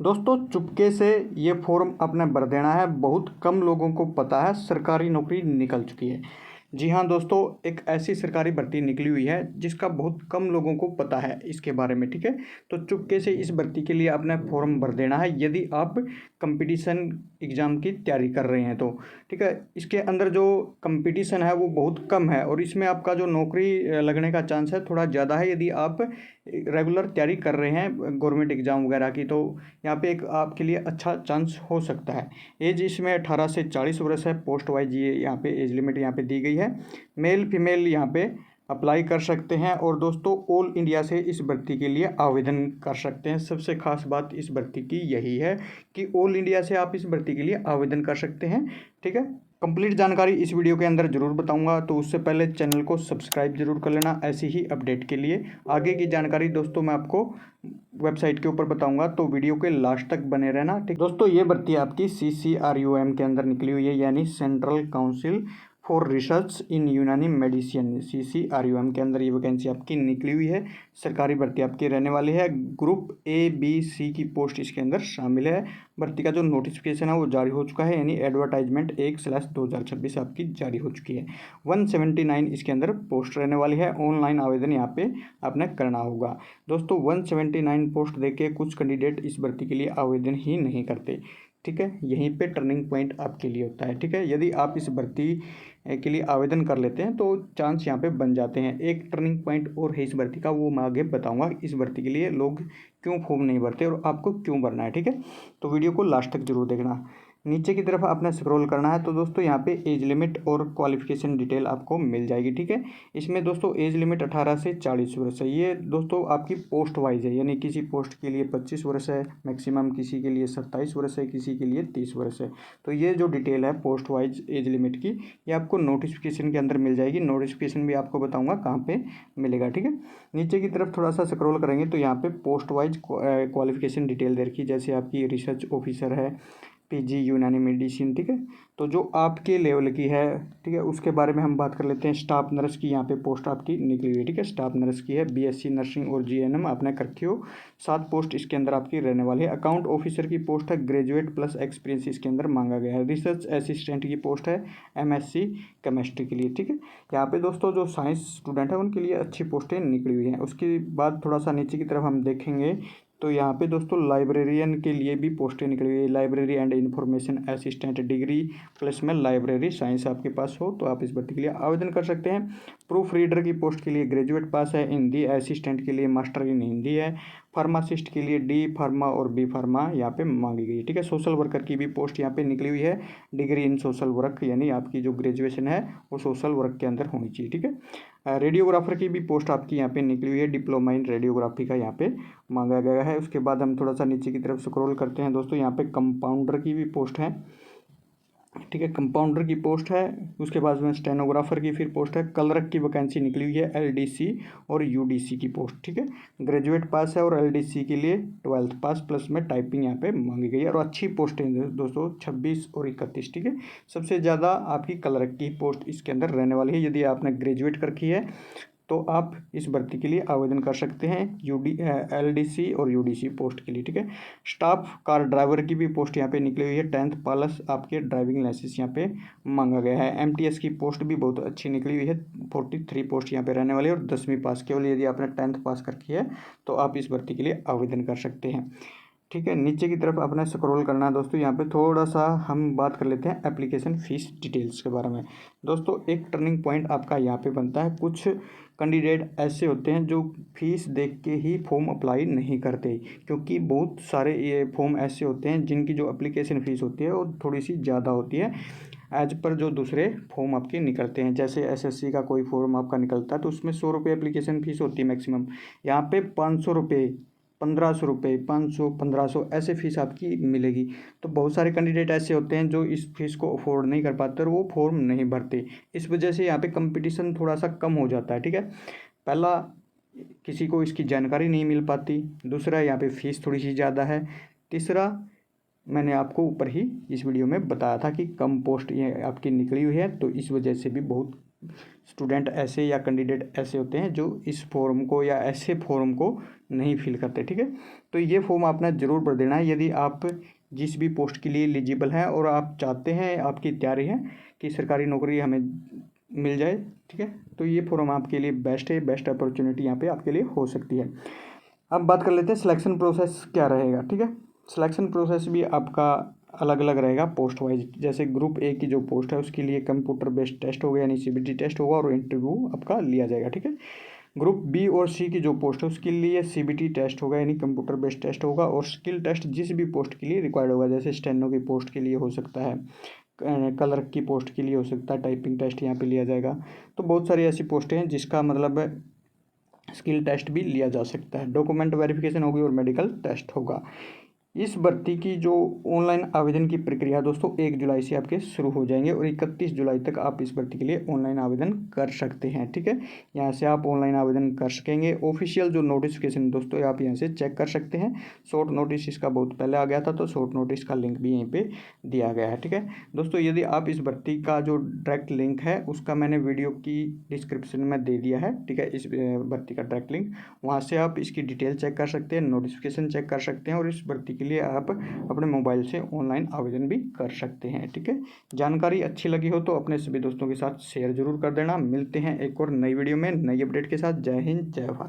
दोस्तों चुपके से ये फॉर्म अपने भर देना है। बहुत कम लोगों को पता है सरकारी नौकरी निकल चुकी है। जी हाँ दोस्तों, एक ऐसी सरकारी भर्ती निकली हुई है जिसका बहुत कम लोगों को पता है इसके बारे में। ठीक है, तो चुपके से इस भर्ती के लिए अपना फॉर्म भर देना है यदि आप कंपटीशन एग्ज़ाम की तैयारी कर रहे हैं तो। ठीक है, इसके अंदर जो कंपटीशन है वो बहुत कम है और इसमें आपका जो नौकरी लगने का चांस है थोड़ा ज़्यादा है यदि आप रेगुलर तैयारी कर रहे हैं गवर्नमेंट एग्ज़ाम वगैरह की। तो यहाँ पे एक आपके लिए अच्छा चांस हो सकता है। एज इसमें 18 से 40 वर्ष है। पोस्ट वाइज ये यहाँ पे एज लिमिट यहाँ पे दी गई है। मेल फीमेल यहाँ पे अप्लाई कर सकते हैं और दोस्तों ऑल इंडिया से इस भर्ती के लिए आवेदन कर सकते हैं। सबसे खास बात इस भर्ती की यही है कि ऑल इंडिया से आप इस भर्ती के लिए आवेदन कर सकते हैं। ठीक है, कंप्लीट जानकारी इस वीडियो के अंदर ज़रूर बताऊंगा, तो उससे पहले चैनल को सब्सक्राइब जरूर कर लेना ऐसी ही अपडेट के लिए। आगे की जानकारी दोस्तों मैं आपको वेबसाइट के ऊपर बताऊंगा, तो वीडियो के लास्ट तक बने रहना। ठीक दोस्तों, ये भर्ती आपकी CCRUM के अंदर निकली हुई है, यानी सेंट्रल काउंसिल फॉर रिसर्च इन यूनानी मेडिसिन। CCRUM के अंदर ये वैकेंसी आपकी निकली हुई है। सरकारी भर्ती आपकी रहने वाली है। ग्रुप A, B, C की पोस्ट इसके अंदर शामिल है। भर्ती का जो नोटिफिकेशन है वो जारी हो चुका है, यानी एडवर्टाइजमेंट 1/2026 आपकी जारी हो चुकी है। 179 इसके अंदर पोस्ट रहने वाली है। ऑनलाइन आवेदन यहाँ पे आपने करना होगा। दोस्तों 179 पोस्ट देके कुछ कैंडिडेट इस भर्ती के लिए आवेदन ही नहीं करते। ठीक है, यहीं पे टर्निंग पॉइंट आपके लिए होता है। ठीक है, यदि आप इस भर्ती के लिए आवेदन कर लेते हैं तो चांस यहाँ पे बन जाते हैं। एक टर्निंग पॉइंट और है इस भर्ती का, वो मैं आगे बताऊंगा इस भर्ती के लिए लोग क्यों फॉर्म नहीं भरते और आपको क्यों भरना है। ठीक है, तो वीडियो को लास्ट तक जरूर देखना। नीचे की तरफ आपने स्क्रॉल करना है तो दोस्तों यहाँ पे एज लिमिट और क्वालिफिकेशन डिटेल आपको मिल जाएगी। ठीक है, इसमें दोस्तों एज लिमिट 18 से 40 वर्ष है। ये दोस्तों आपकी पोस्ट वाइज है, यानी किसी पोस्ट के लिए 25 वर्ष है मैक्सिमम, किसी के लिए 27 वर्ष है, किसी के लिए 30 वर्ष है। तो ये जो डिटेल है पोस्ट वाइज एज लिमिट की, ये आपको नोटिफिकेशन के अंदर मिल जाएगी। नोटिफिकेशन भी आपको बताऊँगा कहाँ पर मिलेगा। ठीक है, नीचे की तरफ थोड़ा सा स्क्रॉल करेंगे तो यहाँ पे पोस्ट वाइज क्वालिफिकेशन डिटेल दे रखी है, जैसे आपकी रिसर्च ऑफिसर है, PG यूनानी मेडिसिन। ठीक है, तो जो आपके लेवल की है, ठीक है, उसके बारे में हम बात कर लेते हैं। स्टाफ नर्स की यहाँ पे पोस्ट आपकी निकली हुई है। ठीक है, स्टाफ नर्स की है। BSc नर्सिंग और GNM आपने कर रखी हो। 7 पोस्ट इसके अंदर आपकी रहने वाली है। अकाउंट ऑफिसर की पोस्ट है, ग्रेजुएट प्लस एक्सपीरियंस इसके अंदर मांगा गया है। रिसर्च असिस्टेंट की पोस्ट है MSc केमिस्ट्री के लिए। ठीक है, यहाँ पे दोस्तों जो साइंस स्टूडेंट है उनके लिए अच्छी पोस्टें निकली हुई हैं। उसके बाद थोड़ा सा नीचे की तरफ हम देखेंगे तो यहाँ पे दोस्तों लाइब्रेरियन के लिए भी पोस्टें निकली हुई है। Library and information assistant, degree plus में लाइब्रेरी साइंस आपके पास हो तो आप इस भर्ती के लिए आवेदन कर सकते हैं। प्रूफ रीडर की पोस्ट के लिए ग्रेजुएट पास है। हिंदी असिस्टेंट के लिए मास्टर इन हिंदी है। फार्मासिस्ट के लिए D फार्मा और B फार्मा यहाँ पे मांगी गई है। ठीक है, सोशल वर्कर की भी पोस्ट यहाँ पे निकली हुई है। डिग्री इन सोशल वर्क, यानी आपकी जो ग्रेजुएशन है वो सोशल वर्क के अंदर होनी चाहिए। ठीक है, रेडियोग्राफर की भी पोस्ट आपकी यहाँ पे निकली हुई है। डिप्लोमा इन रेडियोग्राफी का यहाँ पे मांगा गया है। उसके बाद हम थोड़ा सा नीचे की तरफ स्क्रॉल करते हैं दोस्तों, यहाँ पे कंपाउंडर की भी पोस्ट है। ठीक है, कंपाउंडर की पोस्ट है। उसके बाद में स्टेनोग्राफर की फिर पोस्ट है। क्लर्क की वैकेंसी निकली हुई है। LDC और UDC की पोस्ट। ठीक है, ग्रेजुएट पास है और LDC के लिए 12th पास प्लस में टाइपिंग यहाँ पे मांगी गई है और अच्छी पोस्ट है दोस्तों 26 और 31। ठीक है, सबसे ज़्यादा आपकी क्लर्क की पोस्ट इसके अंदर रहने वाली है। यदि आपने ग्रेजुएट कर रखी है तो आप इस भर्ती के लिए आवेदन कर सकते हैं LDC और UDC पोस्ट के लिए। ठीक है, स्टाफ कार ड्राइवर की भी पोस्ट यहाँ पे निकली हुई है। 10th प्लस आपके ड्राइविंग लाइसेंस यहाँ पे मांगा गया है। MTS की पोस्ट भी बहुत अच्छी निकली हुई है। 43 पोस्ट यहाँ पे रहने वाली है और 10वीं पास, केवल यदि आपने 10th पास कर रखी है तो आप इस भर्ती के लिए आवेदन कर सकते हैं। ठीक है, नीचे की तरफ अपने स्क्रॉल करना है दोस्तों। यहाँ पे थोड़ा सा हम बात कर लेते हैं एप्लीकेशन फ़ीस डिटेल्स के बारे में। दोस्तों एक टर्निंग पॉइंट आपका यहाँ पे बनता है। कुछ कैंडिडेट ऐसे होते हैं जो फीस देख के ही फॉर्म अप्लाई नहीं करते, क्योंकि बहुत सारे ये फॉर्म ऐसे होते हैं जिनकी जो एप्लीकेशन फ़ीस होती है वो थोड़ी सी ज़्यादा होती है एज पर जो दूसरे फॉर्म आपके निकलते हैं। जैसे SSC का कोई फॉर्म आपका निकलता है तो उसमें 100 रुपये एप्लीकेशन फ़ीस होती है मैक्सिमम। यहाँ पे 500 रुपये, 1500 रुपये, 500, 1500 ऐसे फीस आपकी मिलेगी। तो बहुत सारे कैंडिडेट ऐसे होते हैं जो इस फीस को अफोर्ड नहीं कर पाते और वो फॉर्म नहीं भरते। इस वजह से यहाँ पे कंपटीशन थोड़ा सा कम हो जाता है। ठीक है, पहला किसी को इसकी जानकारी नहीं मिल पाती, दूसरा यहाँ पे फीस थोड़ी सी ज़्यादा है, तीसरा मैंने आपको ऊपर ही इस वीडियो में बताया था कि कम पोस्ट ये आपकी निकली हुई है तो इस वजह से भी बहुत स्टूडेंट ऐसे या कैंडिडेट ऐसे होते हैं जो इस फॉर्म को या ऐसे फॉर्म को नहीं फिल करते, ठीक है। तो ये फॉर्म आपने ज़रूर भर देना है यदि आप जिस भी पोस्ट के लिए एलिजिबल हैं और आप चाहते हैं, आपकी तैयारी है कि सरकारी नौकरी हमें मिल जाए, ठीक है। तो ये फॉर्म आपके लिए बेस्ट है, बेस्ट अपॉर्चुनिटी यहाँ पे आपके लिए हो सकती है। अब बात कर लेते हैं सिलेक्शन प्रोसेस क्या रहेगा, ठीक है। सिलेक्शन प्रोसेस भी आपका अलग अलग रहेगा पोस्ट वाइज। जैसे ग्रुप ए की जो पोस्ट है उसके लिए कंप्यूटर बेस्ड टेस्ट होगा यानी सीबीटी टेस्ट होगा और इंटरव्यू आपका लिया जाएगा, ठीक है। ग्रुप बी और सी की जो पोस्ट है उसके लिए सीबीटी टेस्ट होगा यानी कंप्यूटर बेस्ड टेस्ट होगा और स्किल टेस्ट जिस भी पोस्ट के लिए रिक्वायर्ड होगा, जैसे स्टेनो की पोस्ट के लिए हो सकता है, क्लर्क की पोस्ट के लिए हो सकता है, टाइपिंग टेस्ट यहाँ पे लिया जाएगा। तो बहुत सारी ऐसी पोस्टें हैं जिसका मतलब स्किल टेस्ट भी लिया जा सकता है, डॉक्यूमेंट वेरिफिकेशन होगी और मेडिकल टेस्ट होगा। इस भर्ती की जो ऑनलाइन आवेदन की प्रक्रिया दोस्तों 1 जुलाई से आपके शुरू हो जाएंगे और 31 जुलाई तक आप इस भर्ती के लिए ऑनलाइन आवेदन कर सकते हैं, ठीक है। यहाँ से आप ऑनलाइन आवेदन कर सकेंगे। ऑफिशियल जो नोटिफिकेशन दोस्तों आप यहाँ से चेक कर सकते हैं। शॉर्ट नोटिस इसका बहुत पहले आ गया था, तो शॉर्ट नोटिस का लिंक भी यहीं पर दिया गया है, ठीक है दोस्तों। यदि आप इस भर्ती का जो डायरेक्ट लिंक है उसका मैंने वीडियो की डिस्क्रिप्शन में दे दिया है, ठीक है। इस भर्ती का डायरेक्ट लिंक, वहाँ से आप इसकी डिटेल चेक कर सकते हैं, नोटिफिकेशन चेक कर सकते हैं और इस भर्ती के लिए आप अपने मोबाइल से ऑनलाइन आवेदन भी कर सकते हैं, ठीक है। जानकारी अच्छी लगी हो तो अपने सभी दोस्तों के साथ शेयर जरूर कर देना। मिलते हैं एक और नई वीडियो में नई अपडेट के साथ। जय हिंद, जय भारत।